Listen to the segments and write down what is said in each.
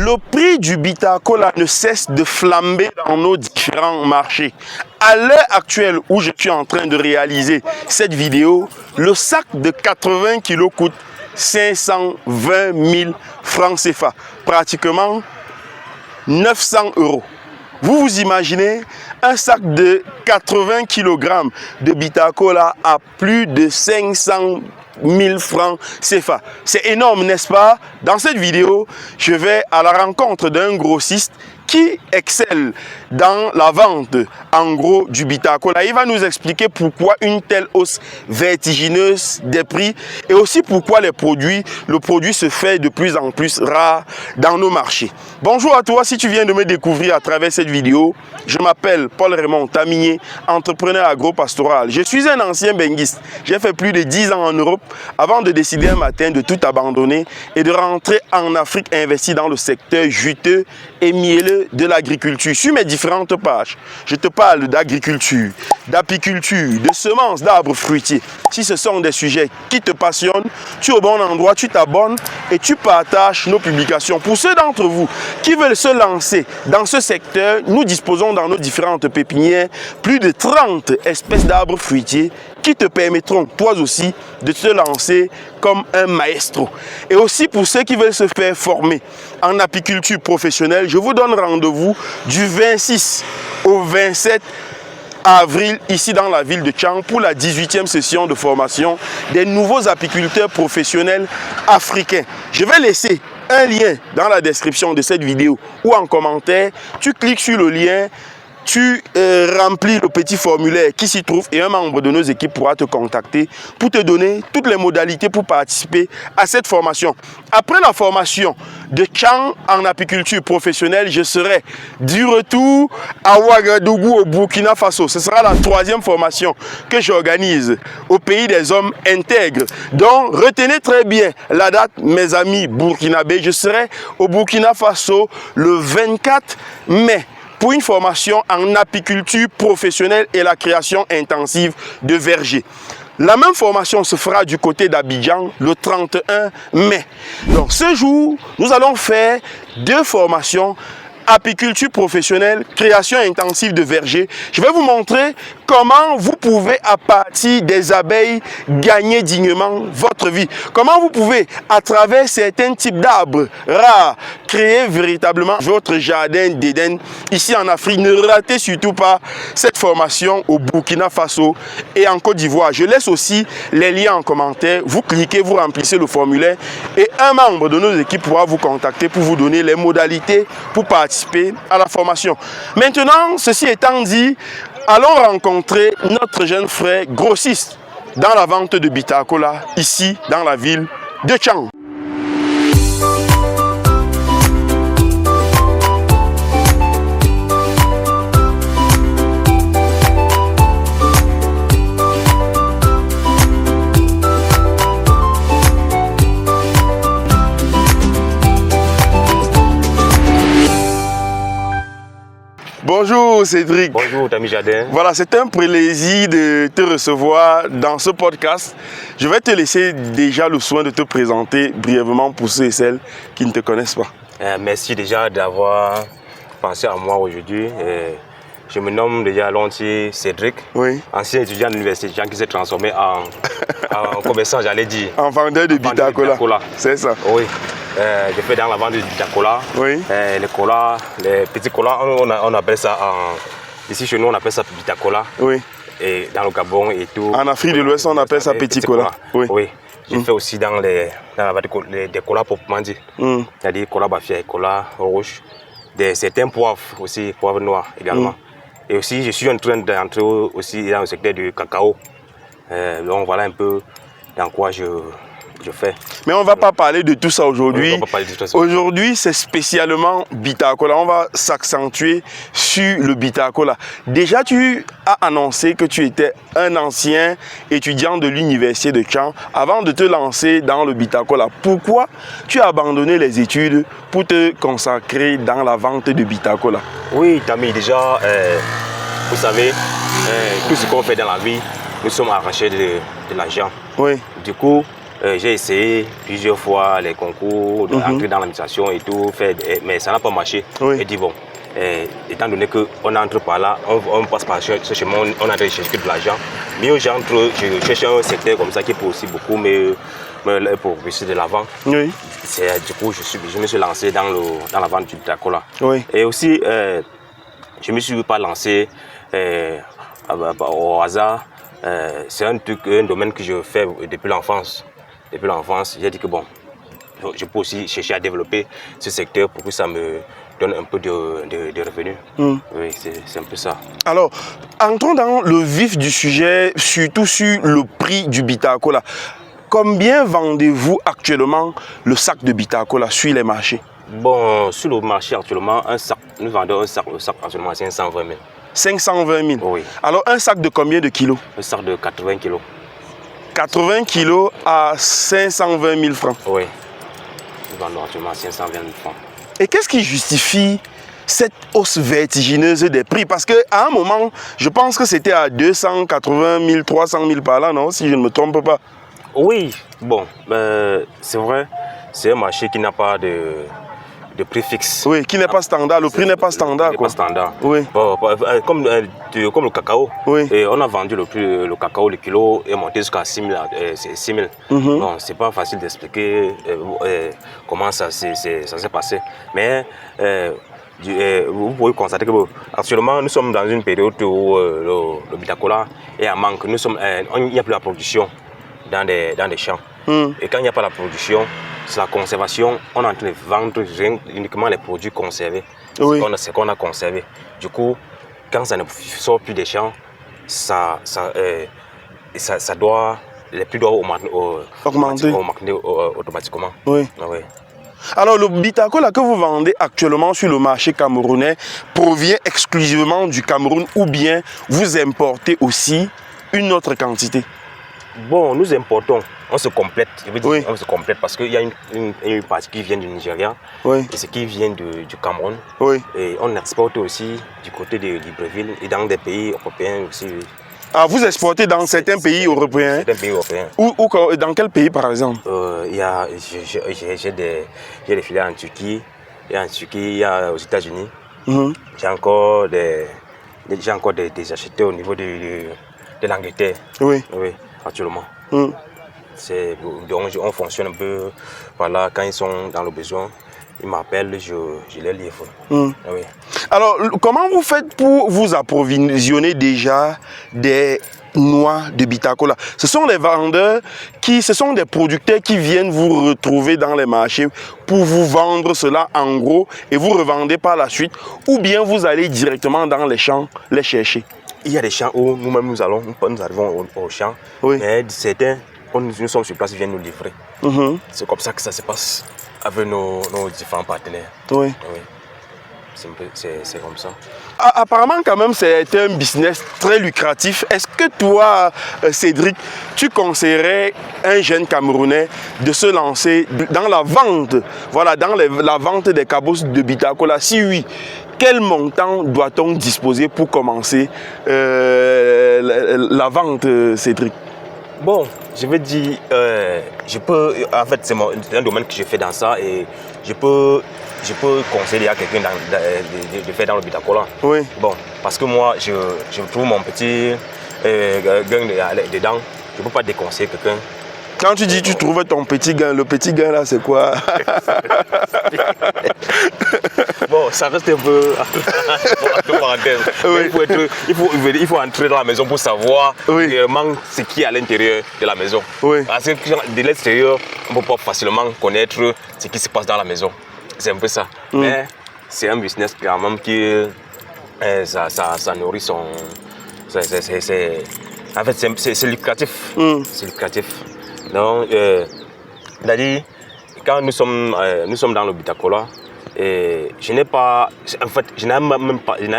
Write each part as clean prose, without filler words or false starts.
Le prix du Bitacola ne cesse de flamber dans nos différents marchés. À l'heure actuelle où je suis en train de réaliser cette vidéo, le sac de 80 kg coûte 520 000 francs CFA, pratiquement 900 €. Vous imaginez un sac de 80 kg de Bitacola à plus de 500 000 francs CFA. C'est énorme, n'est-ce pas? Dans cette vidéo, je vais à la rencontre d'un grossiste qui excelle dans la vente en gros du Bitacola. Il va nous expliquer pourquoi une telle hausse vertigineuse des prix et aussi pourquoi le produit se fait de plus en plus rare dans nos marchés. Bonjour à toi, si tu viens de me découvrir à travers cette vidéo, je m'appelle Paul-Raymond Taminier, entrepreneur agro-pastoral. Je suis un ancien benguiste. J'ai fait plus de 10 ans en Europe avant de décider un matin de tout abandonner et de rentrer en Afrique investi dans le secteur juteux et mielleux de l'agriculture. Sur mes différentes pages, je te parle d'agriculture, d'apiculture, de semences d'arbres fruitiers. Si ce sont des sujets qui te passionnent, tu es au bon endroit, tu t'abonnes et tu partages nos publications. Pour ceux d'entre vous qui veulent se lancer dans ce secteur, nous disposons dans nos différentes pépinières plus de 30 espèces d'arbres fruitiers qui te permettront, toi aussi, de te lancer comme un maestro. Et aussi pour ceux qui veulent se faire former en apiculture professionnelle, je vous donne rendez-vous du 26 au 27 avril, ici dans la ville de Tchang, pour la 18e session de formation des nouveaux apiculteurs professionnels africains. Je vais laisser un lien dans la description de cette vidéo ou en commentaire. Tu cliques sur le lien, tu remplis le petit formulaire qui s'y trouve et un membre de nos équipes pourra te contacter pour te donner toutes les modalités pour participer à cette formation. Après la formation de Tchang en apiculture professionnelle, je serai du retour à Ouagadougou au Burkina Faso. Ce sera la 3e formation que j'organise au pays des hommes intègres. Donc retenez très bien la date, mes amis burkinabés. Je serai au Burkina Faso le 24 mai. Pour une formation en apiculture professionnelle et la création intensive de vergers. La même formation se fera du côté d'Abidjan le 31 mai. Donc ce jour, nous allons faire 2 formations. Apiculture professionnelle, création intensive de vergers. Je vais vous montrer comment vous pouvez, à partir des abeilles, gagner dignement votre vie. Comment vous pouvez, à travers certains types d'arbres rares, créer véritablement votre jardin d'Éden ici en Afrique. Ne ratez surtout pas cette formation au Burkina Faso et en Côte d'Ivoire. Je laisse aussi les liens en commentaire. Vous cliquez, vous remplissez le formulaire et un membre de nos équipes pourra vous contacter pour vous donner les modalités pour participer à la formation. Maintenant, ceci étant dit, allons rencontrer notre jeune frère grossiste dans la vente de Bitacola, ici dans la ville de Tchang. Bonjour Cédric. Bonjour Tami Jardin. Voilà, c'est un plaisir de te recevoir dans ce podcast. Je vais te laisser déjà le soin de te présenter brièvement pour ceux et celles qui ne te connaissent pas. Merci déjà d'avoir pensé à moi aujourd'hui. Je me nomme déjà Lontier Cédric, oui. Ancien étudiant de l'université de Tchang qui s'est transformé en commerçant, j'allais dire. En vendeur de Bitacola. C'est ça. Oui. Je fais dans la vente de Bitacola. Oui. Les petits colas, on appelle ça, ici chez nous on appelle ça Bitacola. Oui. Et dans le Gabon et tout. En Afrique de l'Ouest on appelle ça petit cola. Oui. Oui. Je fais aussi dans des colas proprement dit. C'est-à-dire cola bafia et cola rouge. Certains poivres aussi, poivre noir également. Et aussi je suis en train d'entrer aussi dans le secteur du cacao. Donc voilà un peu dans quoi je fais. Mais on ne va pas parler de tout ça aujourd'hui. Oui, aujourd'hui, c'est spécialement Bitacola. On va s'accentuer sur le Bitacola. Déjà, tu as annoncé que tu étais un ancien étudiant de l'université de Tchang avant de te lancer dans le Bitacola. Pourquoi tu as abandonné les études pour te consacrer dans la vente de Bitacola? Oui, Tami, déjà, vous savez, tout ce qu'on fait dans la vie, nous sommes arrachés de l'argent. Oui. Du coup, J'ai essayé plusieurs fois les concours, d'entrer dans l'administration et tout, mais ça n'a pas marché. Et dit bon, étant donné qu'on entre par là, on passe par ce chemin, on a cherché de l'argent. Mieux je cherche un secteur comme ça qui peut aussi beaucoup pour réussir de l'avant. Oui. Du coup, je me suis lancé dans la vente du Bitacola. Oui. Et aussi, je ne me suis pas lancé au hasard. C'est un domaine que je fais depuis l'enfance. Depuis l'enfance, j'ai dit que bon, je peux aussi chercher à développer ce secteur pour que ça me donne un peu de revenus. Oui, c'est un peu ça. Alors, entrons dans le vif du sujet, surtout sur le prix du Bitacola. Combien vendez-vous actuellement le sac de Bitacola sur les marchés? Bon, sur le marché actuellement, nous vendons un sac actuellement à 520 000. 520 000? Oui. Alors, un sac de combien de kilos? Un sac de 80 kilos. 80 kilos à 520 000 francs? Oui. Nous vendons actuellement à 520 000 francs. Et qu'est-ce qui justifie cette hausse vertigineuse des prix? Parce qu'à un moment, je pense que c'était à 280 000, 300 000 par là, non? Si je ne me trompe pas. Oui, bon, c'est vrai, c'est un marché qui n'a pas de prix fixe. Oui, qui n'est pas standard, le prix n'est pas standard. Pas standard. Oui. Bon, comme le cacao, oui. Et on a vendu le cacao, le kilo est monté jusqu'à 6 000. Bon, c'est pas facile d'expliquer comment ça s'est passé. Mais vous pouvez constater que actuellement nous sommes dans une période où le Bitacola est en manque. Il n'y a plus la production dans des champs. Et quand il n'y a pas la production, c'est la conservation. On est en train de vendre uniquement les produits conservés. Oui. C'est qu'on a conservé. Du coup, quand ça ne sort plus des champs, les prix doivent augmenter automatiquement. Oui. Oui. Alors, le Bitacola que vous vendez actuellement sur le marché camerounais provient exclusivement du Cameroun ou bien vous importez aussi une autre quantité? Bon, nous importons, on se complète. Je veux dire, on se complète parce qu'il y a une partie qui vient du Nigeria et ce qui vient du Cameroun. Et on exporte aussi du côté de Libreville et dans des pays européens aussi. Ah, vous exportez dans certains pays européens? Certains pays européens. Dans quel pays par exemple? J'ai des filiales en Turquie, il y a aux États-Unis. J'ai encore des acheteurs au niveau de l'Angleterre. Oui. Actuellement. Donc on fonctionne un peu voilà, quand ils sont dans le besoin, ils m'appellent, je les livre. Oui. Alors, comment vous faites pour vous approvisionner déjà des noix de Bitacola? Ce sont les vendeurs ce sont des producteurs qui viennent vous retrouver dans les marchés pour vous vendre cela en gros et vous revendez par la suite, ou bien vous allez directement dans les champs les chercher? Il y a des champs où nous-mêmes nous arrivons au champ, mais certains, nous sommes sur place, ils viennent nous livrer. C'est comme ça que ça se passe avec nos différents partenaires. Oui. C'est comme ça. Apparemment, quand même, c'est un business très lucratif. Est-ce que toi, Cédric, tu conseillerais un jeune Camerounais de se lancer dans la vente, voilà, dans la vente des cabosses de Bitacola? Si oui, quel montant doit-on disposer pour commencer la vente, Cédric? Bon, je vais dire, en fait, c'est un domaine que je fais dans ça et je peux conseiller à quelqu'un de faire dans le Bitacola. Oui. Bon, parce que moi, je trouve mon petit gain dedans, je ne peux pas déconseiller quelqu'un. Quand tu dis tu trouves ton petit gain, le petit gain là, c'est quoi? Bon, ça reste un peu entre parenthèses. Il faut entrer dans la maison pour savoir réellement ce qui est à l'intérieur de la maison. Parce que de l'extérieur, on ne peut pas facilement connaître ce qui se passe dans la maison. C'est un peu ça. Mais c'est un business quand même qui ça nourrit son... En fait, c'est lucratif. C'est lucratif. Donc, c'est-à-dire, quand nous sommes dans le Bitacola, je n'avais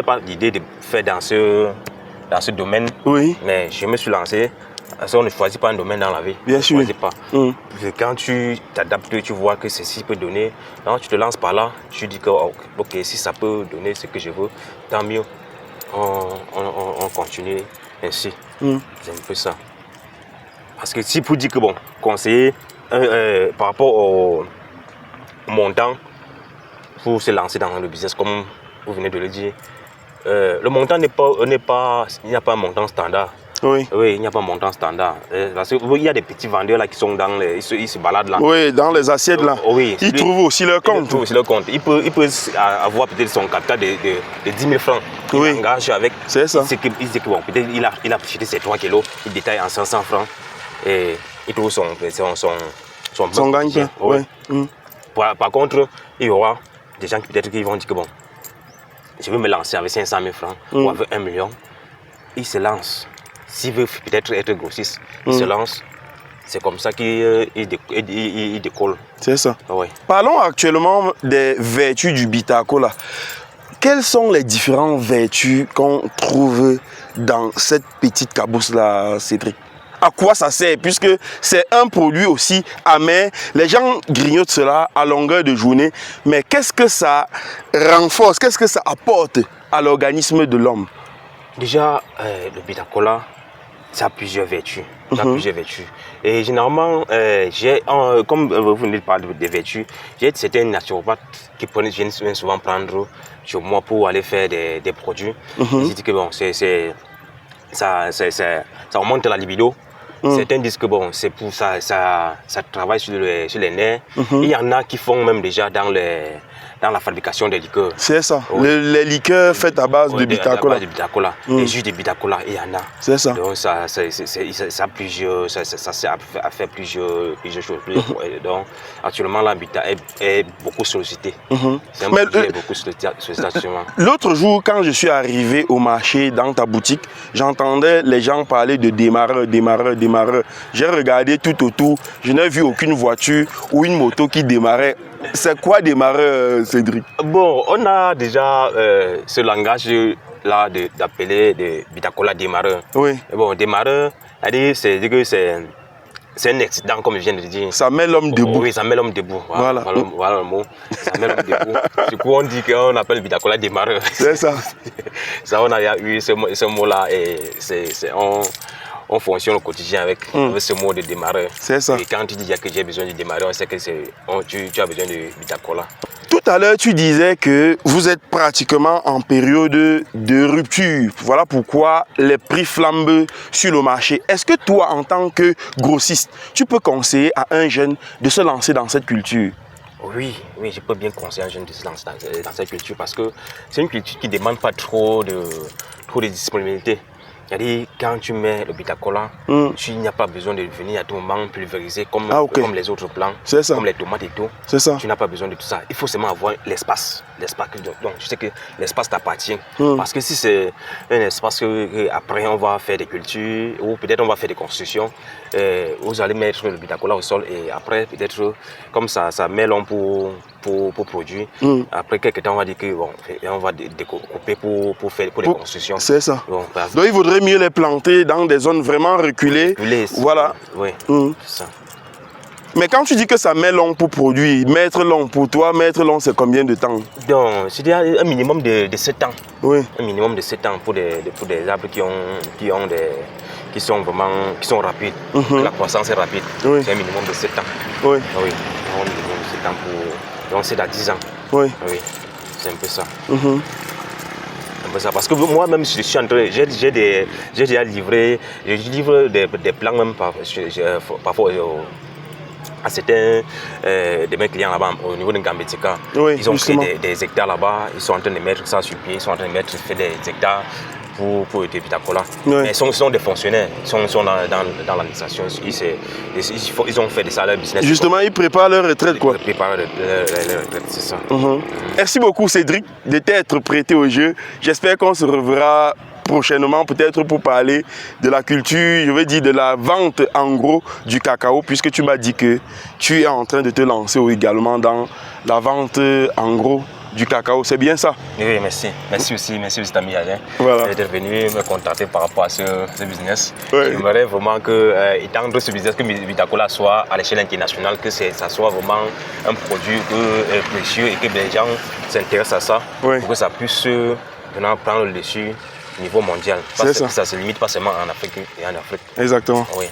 pas l'idée de faire dans ce domaine. Oui. Mais je me suis lancé. Parce qu'on ne choisit pas un domaine dans la vie. Bien sûr. On ne choisit pas. Quand tu t'adaptes, tu vois que ceci peut donner. Donc, tu te lances par là. Tu dis que ok, si ça peut donner ce que je veux, tant mieux. On continue ainsi. C'est un peu ça. Parce que si pour dire que bon, conseiller par rapport au montant pour se lancer dans le business, comme vous venez de le dire, le montant il n'y a pas un montant standard. Oui. Oui, il n'y a pas un montant standard. Parce qu'il y a des petits vendeurs là qui sont dans les... Ils se baladent là. Oui, dans les assiettes là. Oui. Ils trouvent aussi leur compte. Ils trouvent aussi leur compte. Il peut avoir peut-être son capital de 10 000 francs. Il engage avec... C'est ça. Il dit que bon, peut-être il a acheté ses 3 kilos, il détaille en 500 francs et il trouve son gagne-pain. Oui. Par contre, il y aura des gens qui peut-être qui vont dire que bon, je veux me lancer avec 500 000 francs ou avec 1 million. Il se lance. S'il veut peut-être être grossiste, il se lance. C'est comme ça qu'il décolle. C'est ça. Oui. Parlons actuellement des vertus du Bitacola. Quelles sont les différentes vertus qu'on trouve dans cette petite cabosse-là, Cédric? À quoi ça sert? Puisque c'est un produit aussi amer. Les gens grignotent cela à longueur de journée. Mais qu'est-ce que ça renforce? Qu'est-ce que ça apporte à l'organisme de l'homme? Déjà, le Bitacola, ça a plusieurs vertus. Et généralement, comme vous venez de parler des vertus, j'ai certains naturopathes qui viennent souvent prendre chez moi pour aller faire des produits. Ils disent que bon, ça augmente la libido. Certains disent que bon, c'est pour ça travaille sur les nerfs. Il y en a qui font même déjà dans la fabrication des liqueurs. C'est ça, les liqueurs faites à base de Bitacola. Les jus de Bitacola, il y en a. C'est ça. Donc ça sert à faire plusieurs choses. Donc actuellement, la Bita est beaucoup sollicité. C'est un produit qui est beaucoup sollicité actuellement. L'autre jour, quand je suis arrivé au marché dans ta boutique, j'entendais les gens parler de démarreur. J'ai regardé tout autour, je n'ai vu aucune voiture ou une moto qui démarrait. C'est quoi démarreur, Cédric? Bon, on a déjà ce langage-là d'appeler des Bitacola démarreur. Oui. Bon, démarreur, c'est un accident, comme je viens de le dire. Ça met l'homme debout. Oui, ça met l'homme debout. Voilà le mot. Ça met l'homme debout. Du coup, on dit qu'on appelle Bitacola démarreur. C'est ça. Ça, on a eu ce mot-là et on fonctionne au quotidien avec ce mot de démarreur. C'est ça. Et quand tu dis que j'ai besoin de démarreur, on sait que tu as besoin de Bitacola. Tout à l'heure, tu disais que vous êtes pratiquement en période de rupture. Voilà pourquoi les prix flambent sur le marché. Est-ce que toi, en tant que grossiste, tu peux conseiller à un jeune de se lancer dans cette culture? Oui, je peux bien conseiller à un jeune de se lancer dans cette culture parce que c'est une culture qui ne demande pas trop de disponibilité. C'est-à-dire, quand tu mets le Bitacola, tu n'as pas besoin de venir à tout moment pulvériser comme les autres plants, comme les tomates et tout. C'est ça. Tu n'as pas besoin de tout ça. Il faut seulement avoir l'espace. Donc, je sais que l'espace t'appartient. Parce que si c'est un espace qu'après on va faire des cultures ou peut-être on va faire des constructions, vous allez mettre le Bitacola au sol et après, peut-être, comme ça met l'homme pour produire. Après quelques temps, on va dire que bon, on va découper pour faire les constructions. C'est ça. Bon, donc il vaudrait mieux les planter dans des zones vraiment reculées. Voilà. Oui, c'est ça. Mais quand tu dis que ça met long pour produire, mettre long pour toi, mettre long c'est combien de temps? Donc, c'est un minimum de 7 ans. Oui. Un minimum de 7 ans pour des arbres qui sont rapides. La croissance est rapide. Oui. C'est un minimum de 7 ans. Oui. Oui, un minimum de 7 ans pour... Donc c'est à 10 ans. Oui. Oui, c'est un peu ça. Parce que moi-même, je suis en train, j'ai déjà livré, je livre des plans même parfois à certains de mes clients là-bas au niveau de Gambetika. Oui, ils ont créé des hectares là-bas, ils sont en train de mettre ça sur pied, ils sont en train de faire des hectares pour des Bitacola. Oui. Mais ils sont des fonctionnaires, ils sont dans l'administration, ils ont fait des salaires business. Justement, ils préparent leur retraite, quoi. Ils préparent leur retraite, c'est ça. Merci beaucoup, Cédric, de t'être prêté au jeu. J'espère qu'on se reverra prochainement, peut-être pour parler de la culture, je veux dire de la vente en gros du cacao, puisque tu m'as dit que tu es en train de te lancer également dans la vente en gros du cacao, c'est bien ça? Oui, merci. Merci aussi Tami Alain d'être venu me contacter par rapport à ce business. J'aimerais vraiment étendre ce business, que Bitacola soit à l'échelle internationale, que ça soit vraiment un produit précieux et que les gens s'intéressent à ça, pour que ça puisse maintenant prendre le dessus au niveau mondial. Parce que ça ne se limite pas seulement en Afrique et en Afrique. Exactement. Oui.